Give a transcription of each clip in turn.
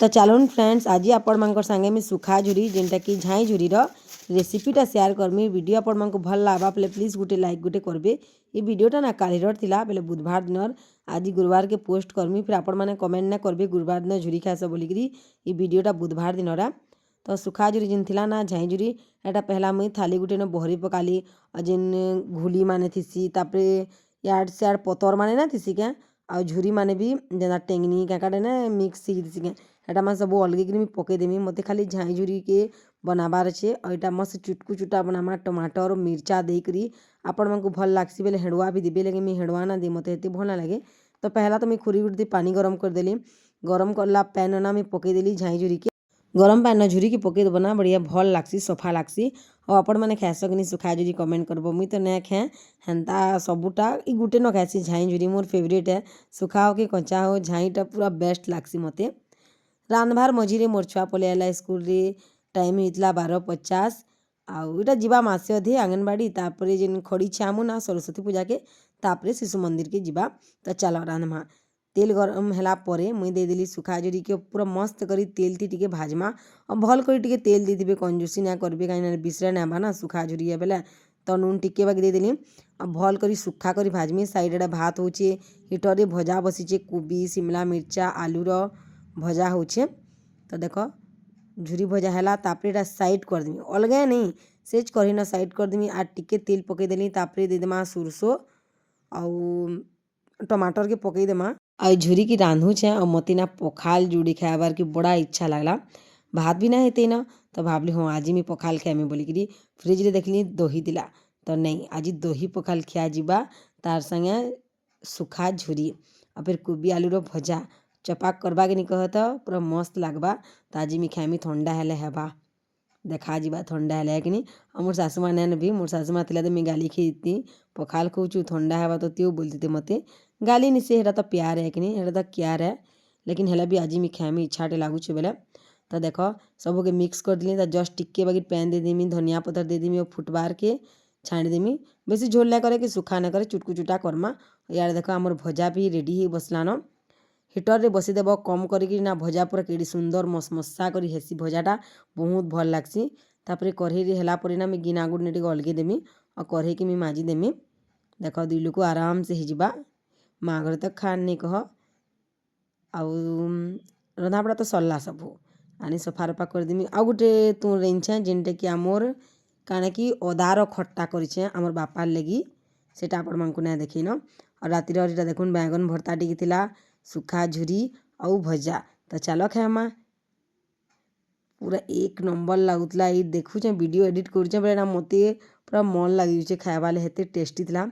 तो चलन फ्रेंड्स आज आपण मान संगे मैं सुखा झुरी जेनटा कि झाई झुरीर रेसिपीटा शेयर करमी वीडियो आपण मान भल लगा बेले प्लीज गोटे लाइक गोटे करबे। ये वीडियोटा ना कालीर थिला बेले बुधवार दिन आज गुरुवार के पोस्ट करमी फिर आपण मैंने कमेंट ना करबे गुरुवार दिन झुरी खास बोलिकी ये वीडियोटा बुधवार दिन तो सुखा झुरी जिन थिला ना झाई झुरी एटा पहला मुई थाली गुटे न बहरी पकाली जेन घुली माने थिसी तापरे याड सियाड पतर माने ना थिसी क्या आ झुरी माने भी जेना टेंगनी क्या काटे ना मिक्स थी क्या एटा मैं सब अलग पकईदेमी मत खाली झाई झुरी के बनाबार अच्छे और यहाँ मस्त चुटकू चुटा बनामा टमाटर मिर्चा देकरी आपण मैं भल लगसी बेले हेड़ुआ भी देबे लगे मुझे हेड़ुआ ना दे मत ये भल ना लगे। तो पहला तो मैं खुरी गुटी पानी गरम करदेली गरम करला पैन ना मैं पकईदेली झाई झुरी के गरम पैन झुरी की पकई देव ना बढ़िया भल लगसी सफा लगसी और आपण मैंने खाएस कि सुखा झुरी कमेंट करब मुई तो नहीं खाए हेन्ता सबूटा ई गुटे न खाएसी झाई झुरी मोर फेवरेट है सुखा हो कि कचा हो झाईटा पूरा बेस्ट लगसी मते। रांधबार मझिरे मोर छुआ पलि आला स्कूल रे टाइम होता 12:50 आउ इटा जीवा मासे अधे आंगनबाड़ी तापरे जेन खड़ी छामु ना सरस्वती पूजा के तापरे शिशु मंदिर के जीवा। तो चलो रांधमा तेल गरम है परे मुई देदेली सुखा झुरी के पूरा मस्त करी तेल थी टिके भाजमा और भल कर टिके तेल देदेबे कंजूसी ना करबे कहीं बिसरे ना बा ना सुखा झुरी है बेले तो नून टिके बाकी देदेली और भल करी सुखा करी भाजमी साइड एडा भात होचे हिटर रे भजा बसीचे कोबी शिमला मिर्चा आलूर भजा होचे। तो देख झुरी भजा है तापर साइड करदेमी अलगे नहीं सेज करी ना साइड करदेमी आर टिके तेल पकईदेली तापर देदेमा सुरसो आउ टमाटर के पकईदेमा आ झुरी की रांधुचे और मती ना पखाल जुड़ी खाबार की बड़ा इच्छा लगला भात भी ना हेते ना तो भावली हाँ आज मैं पखाल खाएमी बोलिकी फ्रिज रे देखली दही दिला तो नहीं आज दही पखाल खिया जीवा तार संगे सुखा झुरी और फिर कोबी आलूर भजा चपाक करवा के नहीं कहत पूरा मस्त लगवा। तो आज मैं खाएमी थंडा हेले हेबा देखा जीवा थंडा हेले कि नहीं और मोर सासुमा नैन भी मोर सासुमा थिला तो मैं गाली खेती पखाल खाऊचु थंडा हेबा तो त्यो बोलती थे मते गाली नहीं से हेरा तो प्यार है कि नहीं हेरा तो क्यार है लेकिन हेला भी आज मैं खाएमी इच्छाटे लगुच बेले। तो देख सबके मिक्स कर दिली तो जस्ट टिके बाकी पैन दे देमी धनिया पतर दे देमी और फुटबार के छाणी देमी बेसी झोल ना करे कि सुखा ना करे चुटकू चुटा करमा। यार देख आमर भजा भी रेडी हो बसलान हिटर रे बसीदेव कम करी ना भजा पूरा केड़ी सुंदर मसमसा करी हेसी भजाटा बहुत भल लगसी। तापर कढ़ई है ना मैं गिना गुड़ ने अलगे देमी और कढ़ई की मैं माजी देमी देख दुई लोग आराम से हिजबा माँ घर तक खान नहीं कह आउ रंधाबड़ा तो सरला सबू आनी सफा रफा करदेमी आउ गोटे तू रेंछे जेनटा कि आमर काना कि अदार खट्टा करेछे आमर बापार लगी सेटा आपण मानकु ना देखिन और रातिर इटा देखुन बैगन भर्ता टिके थिला सुखा झुरी आउ भजा। तो चलो खाएमा पूरा एक नंबर लगुला ये देखुचे वीडियो एडिट करुचे बेले ना मते पूरा मन लगे खाएबाले हेते टेस्टी थिला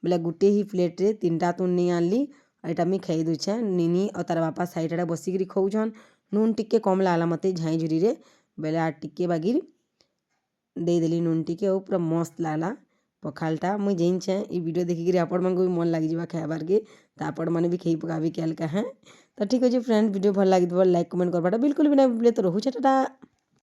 बेले गुटे ही प्लेट रे 3टा तुन नहीं आनली और यहाँ मुझे खाई दूचे निनी और तार बापा साइड बसिकी खाऊन नून टिके कम लागला मते झाई झुरी रे बेले आ टिके बागिर देदेली नून टिके और पूरा मस्त लागला पखालटा मुझे जेनछे ये वीडियो देखिकी आपण मानक भी मन लगी खाइबार के तो आपण मैंने भी खाई पकाबी क्या है। तो ठीक अच्छे फ्रेंड वीडियो भल लगी लाइक कमेंट करवाटा बिल्कुल भी ना तो रोचे टाटा।